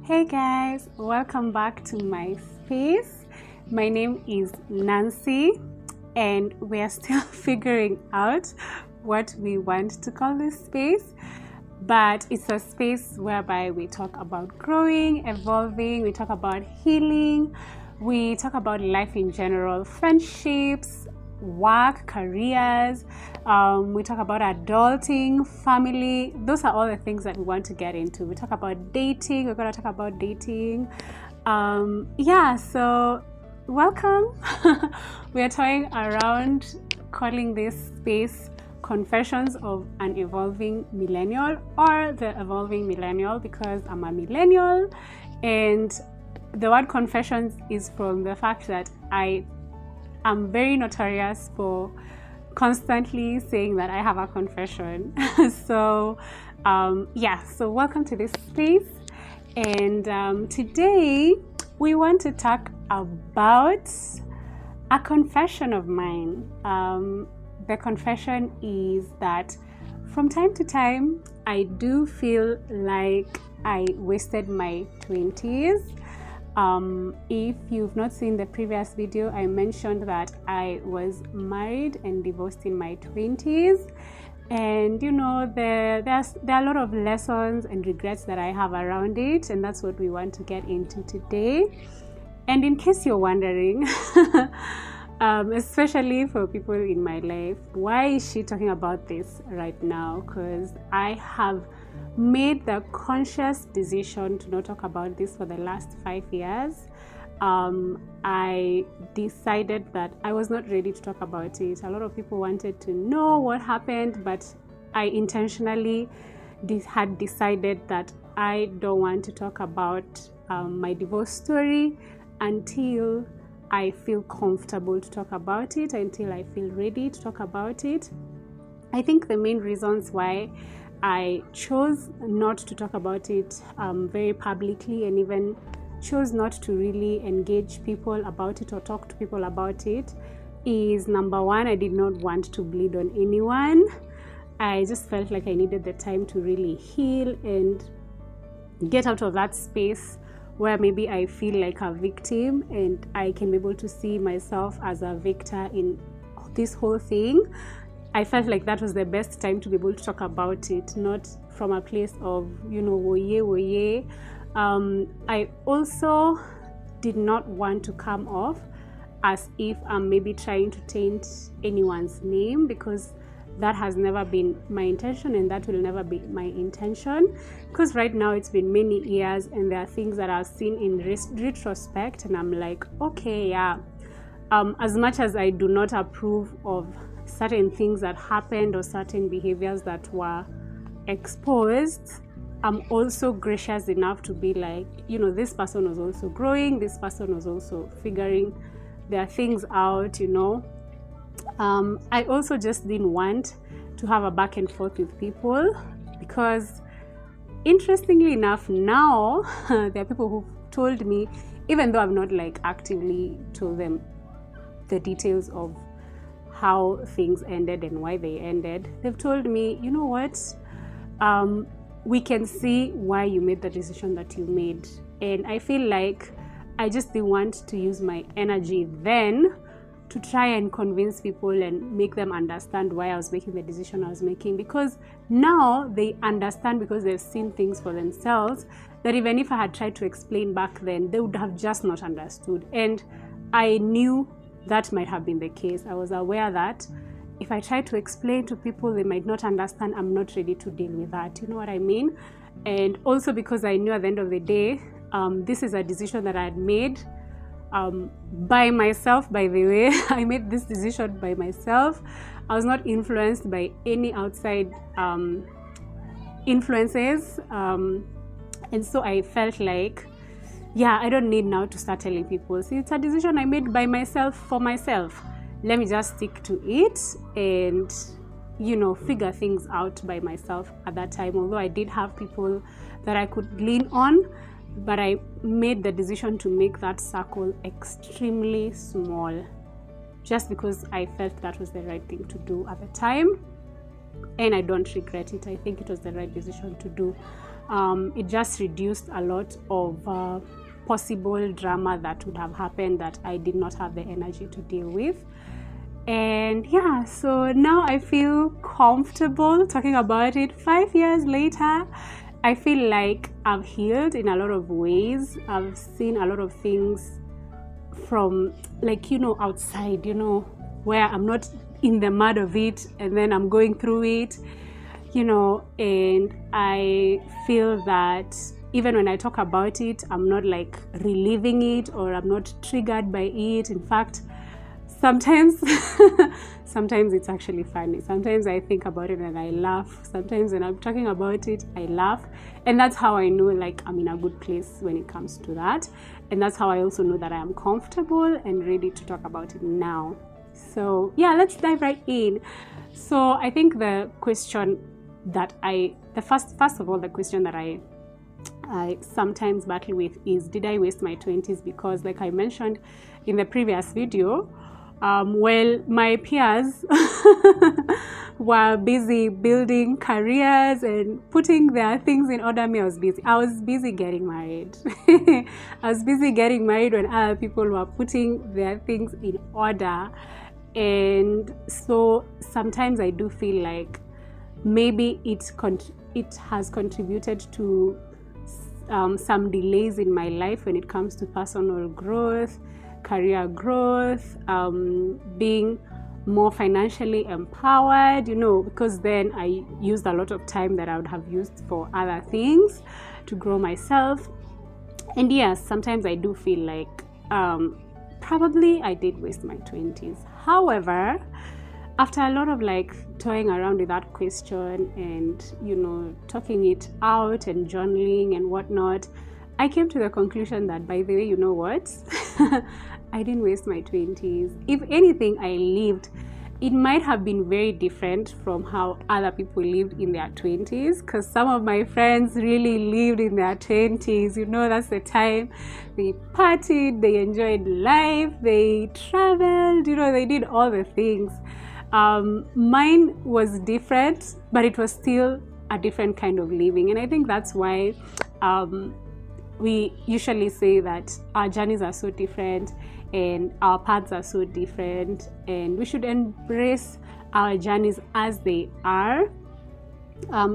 Hey guys, welcome back to my space. My name is Nancy and we are still figuring out what we want to call this space, but it's a space whereby we talk about growing, evolving, we talk about healing, we talk about life in general, friendships, work, careers, we talk about adulting, family. Those are all the things that we want to get into. We talk about dating. We're going to talk about dating. So welcome. We are toying around calling this space Confessions of an Evolving Millennial, or the Evolving Millennial, because I'm a millennial, and the word confessions is from the fact that I'm very notorious for constantly saying that I have a confession. So welcome to this space. And today we want to talk about a confession of mine. The confession is that from time to time, I do feel like I wasted my 20s. If you've not seen the previous video, I mentioned that I was married and divorced in my 20s, and there are a lot of lessons and regrets that I have around it, and that's what we want to get into today. And in case you're wondering, especially for people in my life, why is she talking about this right now? Because I have made the conscious decision to not talk about this for the last 5 years. I decided that I was not ready to talk about it. A lot of people wanted to know what happened, but I intentionally had decided that I don't want to talk about my divorce story until I feel comfortable to talk about it, until I feel ready to talk about it. I think the main reasons why I chose not to talk about it very publicly, and even chose not to really engage people about it or talk to people about it, is number one, I did not want to bleed on anyone. I just felt like I needed the time to really heal and get out of that space where maybe I feel like a victim and I can be able to see myself as a victor in this whole thing. I felt like that was the best time to be able to talk about it, not from a place of, woye. I also did not want to come off as if I'm maybe trying to taint anyone's name, because that has never been my intention and that will never be my intention. Because right now it's been many years and there are things that I've seen in retrospect and I'm like, okay, yeah. As much as I do not approve of certain things that happened or certain behaviors that were exposed, I'm also gracious enough to be like, this person was also growing, this person was also figuring their things out, I also just didn't want to have a back and forth with people, because interestingly enough, now there are people who told me, even though I've not actively told them the details of how things ended and why they ended, they've told me, you know what, we can see why you made the decision that you made. And I feel like I just didn't want to use my energy then to try and convince people and make them understand why I was making the decision I was making, because now they understand, because they've seen things for themselves, that even if I had tried to explain back then, they would have just not understood. And I knew that might have been the case. I was aware that if I try to explain to people, they might not understand. I'm not ready to deal with that. You know what I mean? And also because I knew at the end of the day, this is a decision that I had made by myself, by the way. I made this decision by myself. I was not influenced by any outside influences. And so I felt like, I don't need now to start telling people. See, it's a decision I made by myself, for myself. Let me just stick to it and, figure things out by myself at that time. Although I did have people that I could lean on, but I made the decision to make that circle extremely small, just because I felt that was the right thing to do at the time. And I don't regret it. I think it was the right decision to do. It just reduced a lot of possible drama that would have happened that I did not have the energy to deal with. And yeah, so now I feel comfortable talking about it. 5 years later, I feel like I've healed in a lot of ways. I've seen a lot of things from, like, outside, where I'm not in the mud of it and then I'm going through it, and I feel that even when I talk about it, I'm not like reliving it, or I'm not triggered by it. In fact, sometimes it's actually funny. Sometimes I think about it and I laugh. Sometimes when I'm talking about it, I laugh. And that's how I know, like, I'm in a good place when it comes to that. And that's how I also know that I am comfortable and ready to talk about it now. So yeah, let's dive right in. So I think the question that first of all, the question that I sometimes battle with is, did I waste my 20s? Because like I mentioned in the previous video, well, my peers were busy building careers and putting their things in order. I was busy getting married. I was busy getting married when other people were putting their things in order. And so sometimes I do feel like maybe it has contributed to some delays in my life when it comes to personal growth, career growth, being more financially empowered, because then I used a lot of time that I would have used for other things to grow myself. And yes, sometimes I do feel like probably I did waste my 20s. However, after a lot of toying around with that question and talking it out and journaling and whatnot, I came to the conclusion that, by the way, you know what? I didn't waste my 20s. If anything, I lived. It might have been very different from how other people lived in their 20s, because some of my friends really lived in their 20s. That's the time they partied, they enjoyed life, they traveled, they did all the things. Mine was different, but it was still a different kind of living. And I think that's why we usually say that our journeys are so different and our paths are so different, and we should embrace our journeys as they are.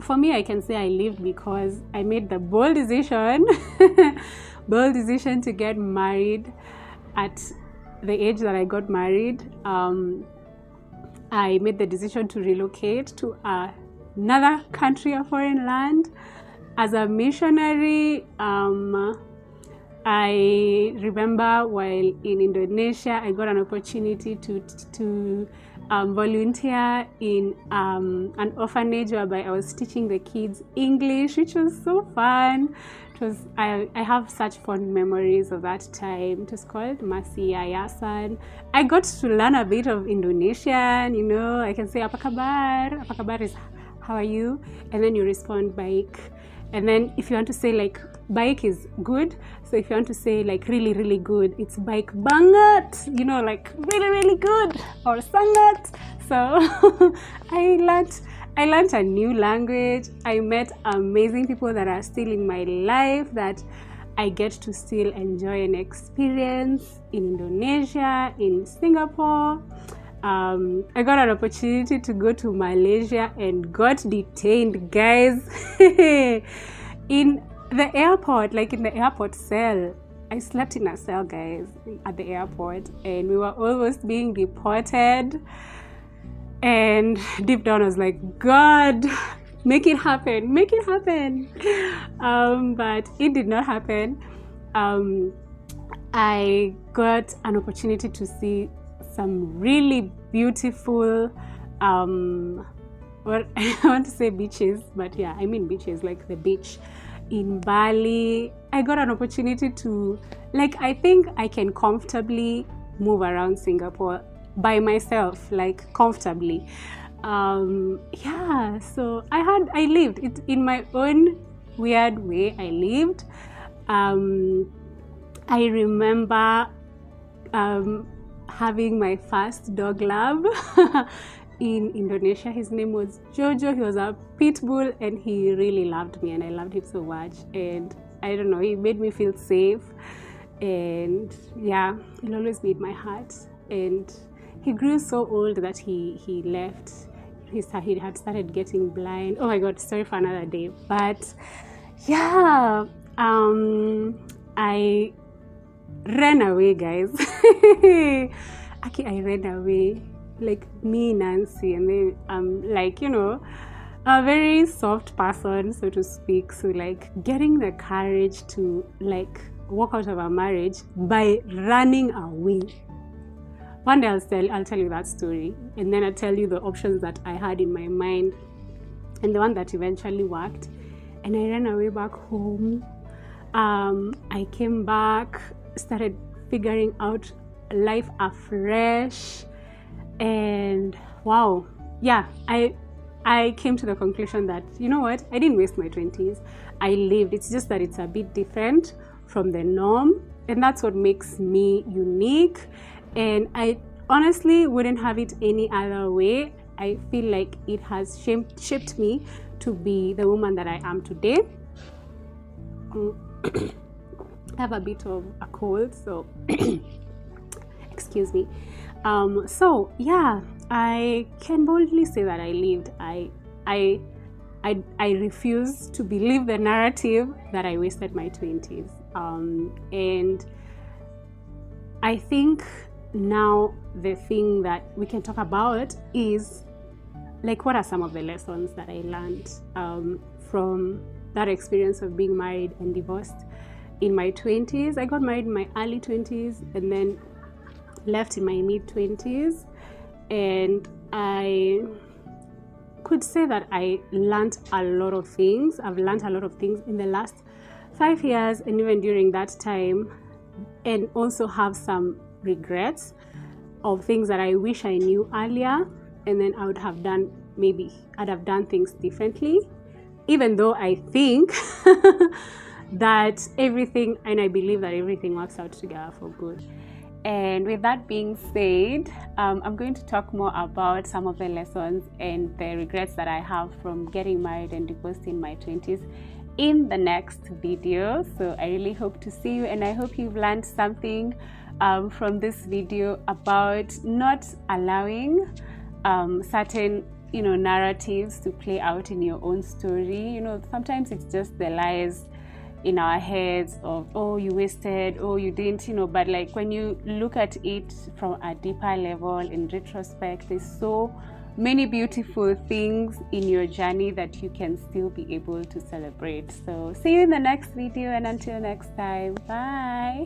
For me, I can say I lived because I made the bold decision to get married at the age that I got married. I made the decision to relocate to another country, a foreign land, as a missionary. I remember while in Indonesia, I got an opportunity to volunteer in an orphanage whereby I was teaching the kids English, which was so fun. I have such fond memories of that time. It was called Masih Yayasan. I got to learn a bit of Indonesian. I can say apa kabar. Apa kabar is how are you, and then you respond baik. And then if you want to say baik is good, so if you want to say really really good, it's baik banget, really really good, or sangat. So I learned a new language. I met amazing people that are still in my life that I get to still enjoy and experience in Indonesia, in Singapore. I got an opportunity to go to Malaysia and got detained, guys. In the airport, in the airport cell. I slept in a cell, guys, at the airport, and we were almost being deported. And deep down I was like, God, make it happen. But it did not happen. I got an opportunity to see some really beautiful well, I want to say beaches, but yeah, I mean beaches, like the beach in Bali. I got an opportunity to I think I can comfortably move around Singapore by myself, comfortably. Yeah, so I lived it in my own weird way. I lived. I remember having my first dog lab. in Indonesia. His name was Jojo. He was a pit bull, and he really loved me, and I loved him so much. And I don't know, he made me feel safe, and yeah, he'll always be in my heart. And he grew so old that he left. He had started getting blind. Oh my god, sorry for another day. But yeah, I ran away, guys. Okay, I ran away, like me, Nancy, and then like, you know, a very soft person, so to speak. So like getting the courage to like walk out of a marriage by running away. One day I'll tell you that story, and then I'll tell you the options that I had in my mind, and the one that eventually worked. And I ran away back home. I came back, started figuring out life afresh, and wow, yeah, I came to the conclusion that, you know what, I didn't waste my 20s. I lived. It's just that it's a bit different from the norm, and that's what makes me unique. And I honestly wouldn't have it any other way. I feel like it has shaped me to be the woman that I am today. I have a bit of a cold, so excuse me. So yeah, I can boldly say that I lived. I refuse to believe the narrative that I wasted my 20s. And I think now the thing that we can talk about is like, what are some of the lessons that I learned from that experience of being married and divorced in my 20s. I got married in my early 20s and then left in my mid 20s, and I could say that I learned a lot of things. I've learned a lot of things in the last 5 years, and even during that time, and also have some regrets of things that I wish I knew earlier, and then I would have done, maybe I'd have done things differently, even though I think that everything, and I believe that everything works out together for good. And with that being said, I'm going to talk more about some of the lessons and the regrets that I have from getting married and divorced in my 20s in the next video. So I really hope to see you, and I hope you've learned something from this video about not allowing certain, you know, narratives to play out in your own story. You know, sometimes it's just the lies in our heads of, oh, you wasted, oh, you didn't, you know. But like, when you look at it from a deeper level, in retrospect, there's so many beautiful things in your journey that you can still be able to celebrate. So see you in the next video, and until next time, bye.